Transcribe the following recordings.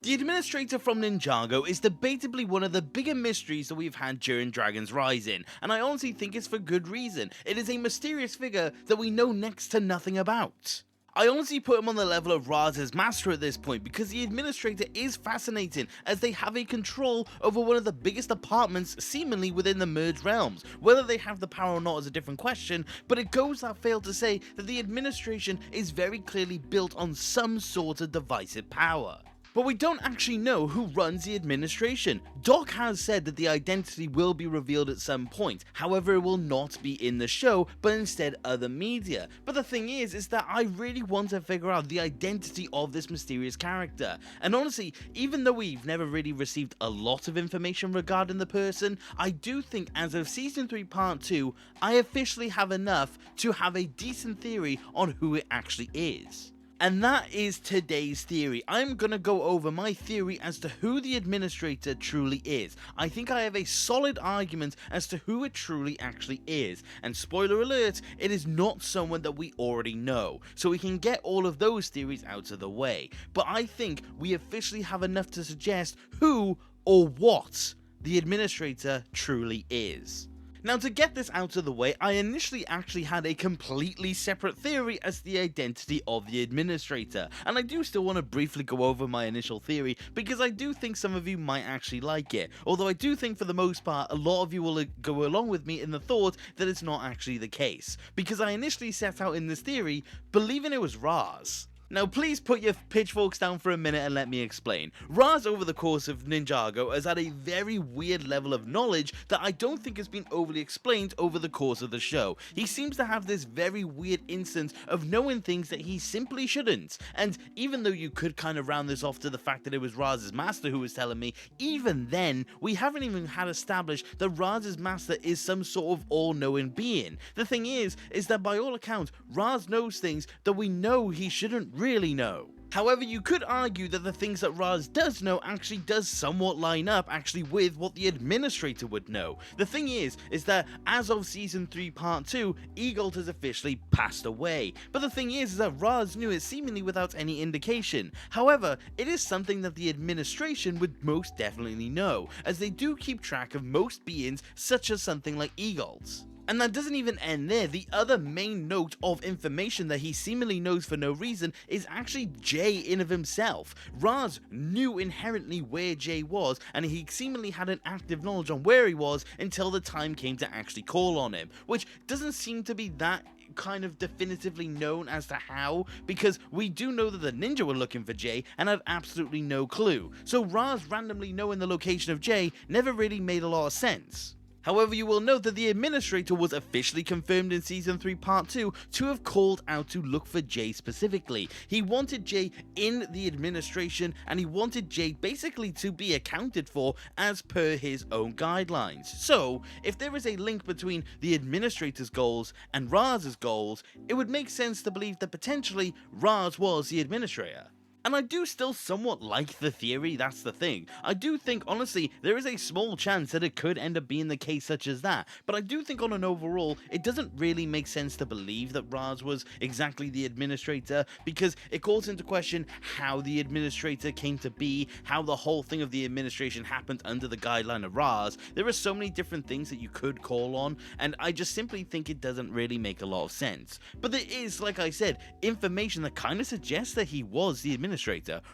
The administrator from Ninjago is debatably one of the bigger mysteries that we've had during Dragon's Rising, and I honestly think it's for good reason. It is a mysterious figure that we know next to nothing about. I honestly put him on the level of Raz's master at this point because the administrator is fascinating as they have a control over one of the biggest departments seemingly within the merged realms. Whether they have the power or not is a different question, but it goes without fail to say that the administration is very clearly built on some sort of divisive power. But we don't actually know who runs the administration. Doc has said that the identity will be revealed at some point, however it will not be in the show, but instead other media. But the thing is that I really want to figure out the identity of this mysterious character. And honestly, even though we've never really received a lot of information regarding the person, I do think as of Season 3 Part 2, I officially have enough to have a decent theory on who it actually is. And that is today's theory. I'm gonna go over my theory as to who the administrator truly is. I think I have a solid argument as to who it truly actually is. And spoiler alert, it is not someone that we already know. So we can get all of those theories out of the way. But I think we officially have enough to suggest who or what the administrator truly is. Now, to get this out of the way, I initially actually had a completely separate theory as to the identity of the administrator, and I do still want to briefly go over my initial theory because I do think some of you might actually like it, although I do think for the most part a lot of you will go along with me in the thought that it's not actually the case, because I initially set out in this theory believing it was Raz. Now please put your pitchforks down for a minute and let me explain. Raz over the course of Ninjago has had a very weird level of knowledge that I don't think has been overly explained over the course of the show. He seems to have this very weird instance of knowing things that he simply shouldn't, and even though you could kind of round this off to the fact that it was Raz's master who was telling me, even then, we haven't even had established that Raz's master is some sort of all-knowing being. The thing is that by all accounts, Raz knows things that we know he shouldn't really know. However, you could argue that the things that Raz does know actually does somewhat line up actually with what the administrator would know. The thing is that as of Season 3 Part 2, Eagles has officially passed away. But the thing is that Raz knew it seemingly without any indication. However, it is something that the administration would most definitely know, as they do keep track of most beings such as something like Eagles. And that doesn't even end there. The other main note of information that he seemingly knows for no reason is actually Jay in of himself. Raz knew inherently where Jay was, and he seemingly had an active knowledge on where he was until the time came to actually call on him, which doesn't seem to be that kind of definitively known as to how, because we do know that the ninja were looking for Jay and had absolutely no clue. So Raz randomly knowing the location of Jay never really made a lot of sense. However, you will note that the administrator was officially confirmed in Season 3 Part 2 to have called out to look for Jay specifically. He wanted Jay in the administration, and he wanted Jay basically to be accounted for as per his own guidelines. So, if there is a link between the administrator's goals and Raz's goals, it would make sense to believe that potentially Raz was the administrator. And I do still somewhat like the theory, that's the thing. I do think, honestly, there is a small chance that it could end up being the case such as that, but I do think on an overall, it doesn't really make sense to believe that Raz was exactly the administrator, because it calls into question how the administrator came to be, how the whole thing of the administration happened under the guideline of Raz. There are so many different things that you could call on, and I just simply think it doesn't really make a lot of sense. But there is, like I said, information that kind of suggests that he was the administrator,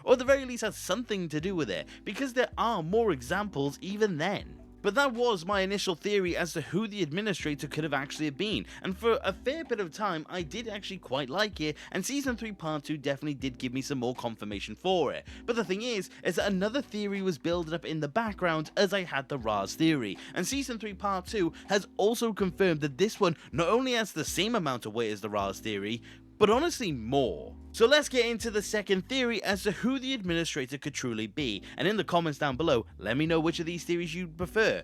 or at the very least has something to do with it, because there are more examples even then. But that was my initial theory as to who the administrator could have actually been, and for a fair bit of time I did actually quite like it, and Season 3 Part 2 definitely did give me some more confirmation for it. But the thing is that another theory was building up in the background as I had the Raz theory, and Season 3 Part 2 has also confirmed that this one not only has the same amount of weight as the Raz theory, but honestly more. So let's get into the second theory as to who the administrator could truly be, and in the comments down below, let me know which of these theories you prefer.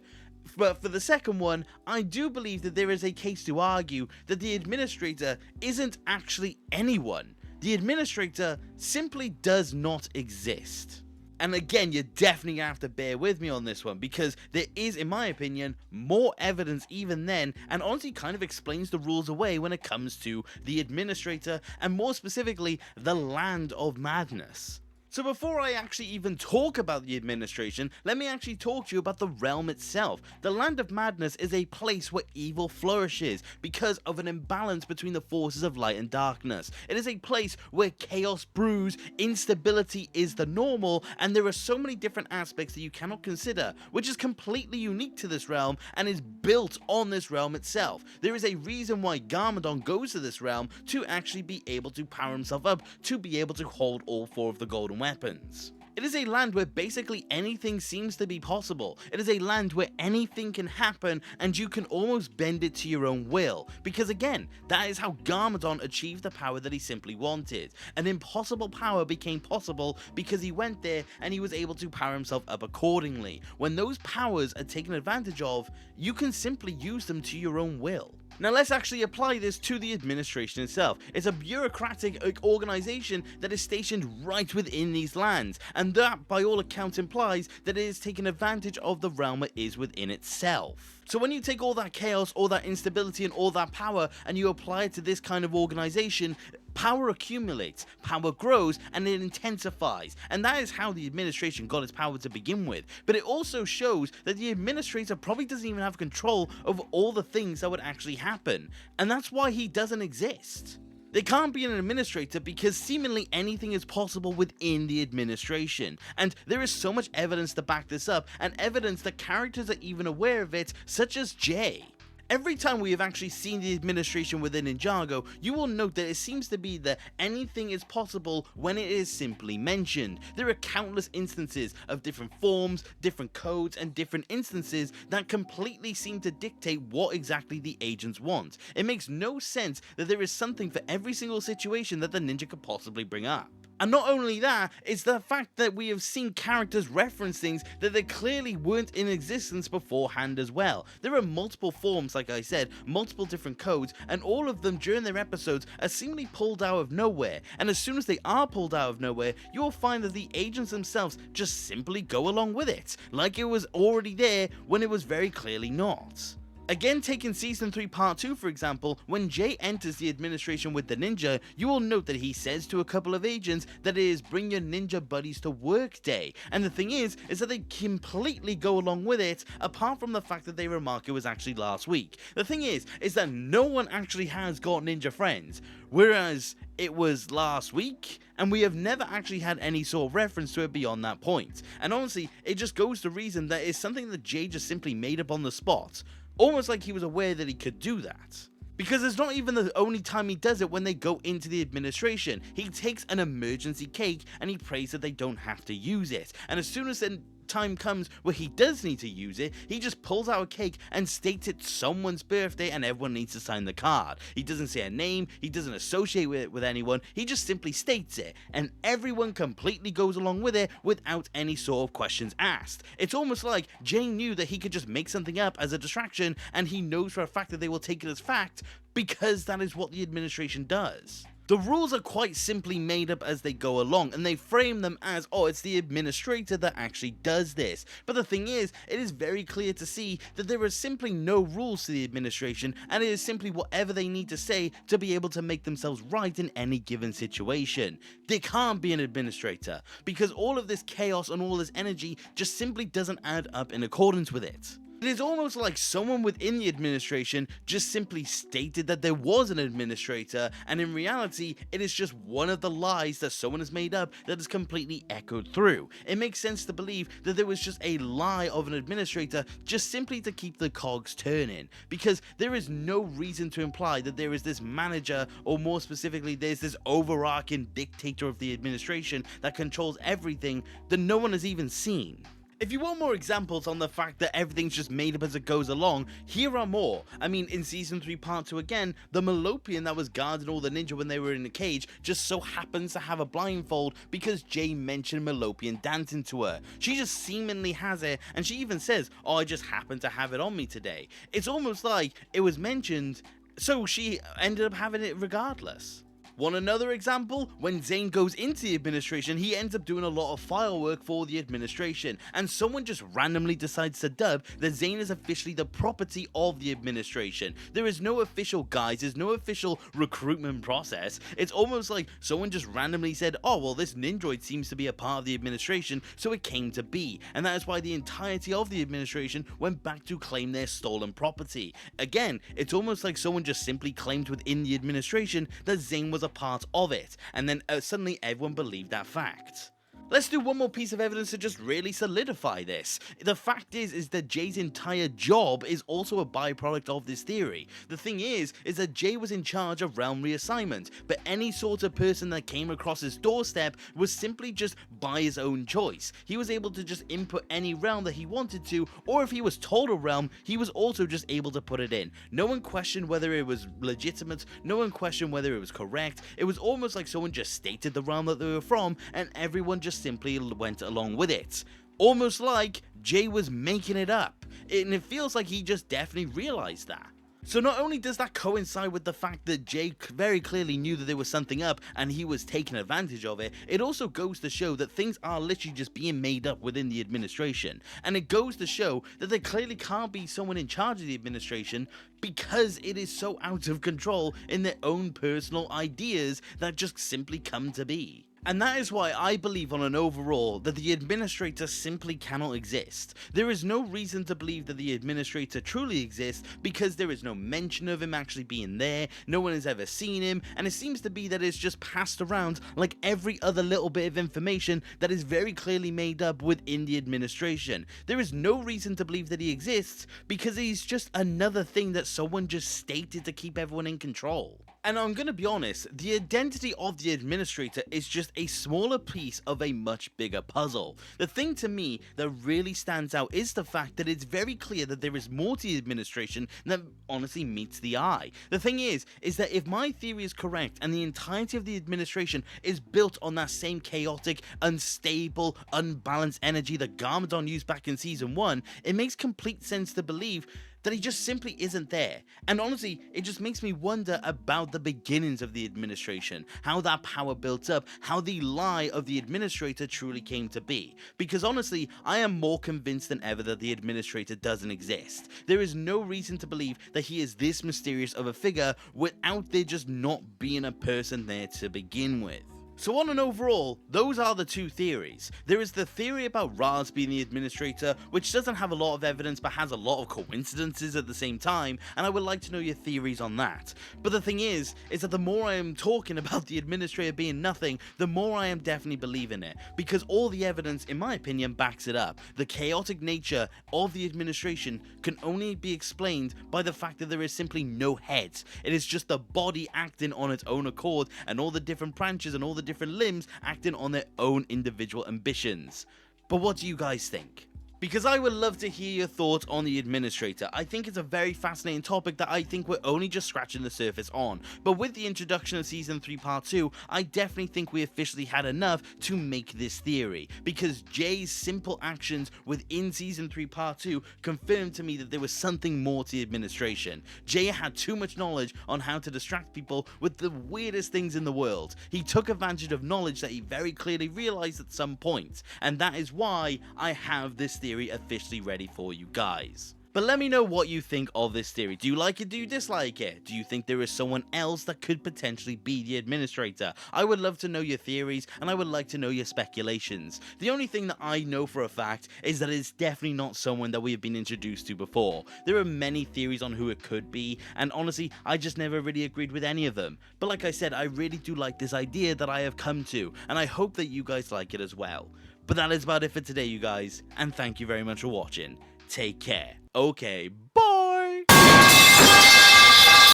But for the second one, I do believe that there is a case to argue that the administrator isn't actually anyone. The administrator simply does not exist. And again, you're definitely gonna have to bear with me on this one, because there is, in my opinion, more evidence even then, and honestly kind of explains the rules away when it comes to the administrator, and more specifically, the Land of Madness. So before I actually even talk about the administration, let me actually talk to you about the realm itself. The Land of Madness is a place where evil flourishes because of an imbalance between the forces of light and darkness. It is a place where chaos brews, instability is the normal, and there are so many different aspects that you cannot consider, which is completely unique to this realm and is built on this realm itself. There is a reason why Garmadon goes to this realm to actually be able to power himself up, to be able to hold all four of the golden weapons. It is a land where basically anything seems to be possible. It is a land where anything can happen and you can almost bend it to your own will. Because again, that is how Garmadon achieved the power that he simply wanted. An impossible power became possible because he went there and he was able to power himself up accordingly. When those powers are taken advantage of, you can simply use them to your own will. Now let's actually apply this to the administration itself. It's a bureaucratic organization that is stationed right within these lands, and that by all accounts implies that it is taking advantage of the realm it is within itself. So when you take all that chaos, all that instability and all that power and you apply it to this kind of organization, power accumulates, power grows, and it intensifies. And that is how the administration got its power to begin with. But it also shows that the administrator probably doesn't even have control over all the things that would actually happen. And that's why he doesn't exist. There can't be an administrator because seemingly anything is possible within the administration, and there is so much evidence to back this up, and evidence that characters are even aware of it, such as Jay. Every time we have actually seen the administration within Ninjago, you will note that it seems to be that anything is possible when it is simply mentioned. There are countless instances of different forms, different codes, and different instances that completely seem to dictate what exactly the agents want. It makes no sense that there is something for every single situation that the ninja could possibly bring up. And not only that, it's the fact that we have seen characters reference things that they clearly weren't in existence beforehand as well. There are multiple forms, like I said, multiple different codes, and all of them during their episodes are seemingly pulled out of nowhere. And as soon as they are pulled out of nowhere, you will find that the agents themselves just simply go along with it, like it was already there when it was very clearly not. Again, taking Season 3 Part 2 for example, when Jay enters the administration with the ninja, you will note that he says to a couple of agents that it is bring your ninja buddies to work day. And the thing is that they completely go along with it, apart from the fact that they remark it was actually last week. The thing is that no one actually has got ninja friends, whereas it was last week, and we have never actually had any sort of reference to it beyond that point. And honestly, it just goes to reason that it's something that Jay just simply made up on the spot. Almost like he was aware that he could do that. Because it's not even the only time he does it when they go into the administration. He takes an emergency cake and he prays that they don't have to use it. And as soon as the time comes where he does need to use it, he just pulls out a cake and states it's someone's birthday and everyone needs to sign the card. He doesn't say a name, he doesn't associate it with anyone, he just simply states it, and everyone completely goes along with it without any sort of questions asked. It's almost like Jay knew that he could just make something up as a distraction, and he knows for a fact that they will take it as fact because that is what the administration does. The rules are quite simply made up as they go along, and they frame them as, oh, it's the administrator that actually does this. But the thing is, it is very clear to see that there are simply no rules to the administration, and it is simply whatever they need to say to be able to make themselves right in any given situation. There can't be an administrator, because all of this chaos and all this energy just simply doesn't add up in accordance with it. It is almost like someone within the administration just simply stated that there was an administrator, and in reality, it is just one of the lies that someone has made up that is completely echoed through. It makes sense to believe that there was just a lie of an administrator just simply to keep the cogs turning, because there is no reason to imply that there is this manager, or more specifically, there's this overarching dictator of the administration that controls everything that no one has even seen. If you want more examples on the fact that everything's just made up as it goes along, here are more. I mean, in Season 3 Part 2 again, the Melopian that was guarding all the ninja when they were in the cage just so happens to have a blindfold because Jay mentioned Melopian dancing to her. She just seemingly has it, and she even says, oh, I just happened to have it on me today. It's almost like it was mentioned, so she ended up having it regardless. Want another example? When Zane goes into the administration, he ends up doing a lot of file work for the administration, and someone just randomly decides to dub that Zane is officially the property of the administration. There is no official guise, there's no official recruitment process. It's almost like someone just randomly said, oh well, this Nindroid seems to be a part of the administration, so it came to be, and that is why the entirety of the administration went back to claim their stolen property. Again, it's almost like someone just simply claimed within the administration that Zane was a part of it, and then suddenly everyone believed that fact. Let's do one more piece of evidence to just really solidify this. The fact is that Jay's entire job is also a byproduct of this theory. The thing is that Jay was in charge of realm reassignment, but any sort of person that came across his doorstep was simply just by his own choice. He was able to just input any realm that he wanted to, or if he was told a realm, he was also just able to put it in. No one questioned whether it was legitimate, no one questioned whether it was correct. It was almost like someone just stated the realm that they were from, and everyone just simply went along with it. Almost like Jay was making it up, and it feels like he just definitely realized that. So not only does that coincide with the fact that Jay very clearly knew that there was something up and he was taking advantage of it, it also goes to show that things are literally just being made up within the administration. And it goes to show that there clearly can't be someone in charge of the administration because it is so out of control in their own personal ideas that just simply come to be. And that is why I believe on an overall that the administrator simply cannot exist. There is no reason to believe that the administrator truly exists because there is no mention of him actually being there, no one has ever seen him, and it seems to be that it's just passed around like every other little bit of information that is very clearly made up within the administration. There is no reason to believe that he exists because he's just another thing that someone just stated to keep everyone in control. And I'm gonna be honest, the identity of the administrator is just a smaller piece of a much bigger puzzle. The thing to me that really stands out is the fact that it's very clear that there is more to the administration than honestly meets the eye. The thing is that if my theory is correct and the entirety of the administration is built on that same chaotic, unstable, unbalanced energy that Garmadon used back in Season 1, it makes complete sense to believe that he just simply isn't there. And honestly, it just makes me wonder about the beginnings of the administration, how that power built up, how the lie of the administrator truly came to be. Because honestly, I am more convinced than ever that the administrator doesn't exist. There is no reason to believe that he is this mysterious of a figure without there just not being a person there to begin with. So on an overall, those are the two theories. There is the theory about Raz being the administrator, which doesn't have a lot of evidence but has a lot of coincidences at the same time, and I would like to know your theories on that. But the thing is that the more I am talking about the administrator being nothing, the more I am definitely believing it, because all the evidence, in my opinion, backs it up. The chaotic nature of the administration can only be explained by the fact that there is simply no head. It is just the body acting on its own accord, and all the different branches and all the different limbs acting on their own individual ambitions. But what do you guys think? Because I would love to hear your thoughts on the administrator. I think it's a very fascinating topic that I think we're only just scratching the surface on. But with the introduction of Season 3 Part 2, I definitely think we officially had enough to make this theory. Because Jay's simple actions within Season 3 Part 2 confirmed to me that there was something more to the administration. Jay had too much knowledge on how to distract people with the weirdest things in the world. He took advantage of knowledge that he very clearly realized at some point. And that is why I have this theory officially ready for you guys. But let me know what you think of this theory. Do you like it? Do you dislike it? Do you think there is someone else that could potentially be the administrator? I would love to know your theories, and I would like to know your speculations. The only thing that I know for a fact is that it's definitely not someone that we have been introduced to before. There are many theories on who it could be, and honestly, I just never really agreed with any of them. But like I said, I really do like this idea that I have come to, and I hope that you guys like it as well. But that is about it for today, you guys, and thank you very much for watching. Take care. Okay,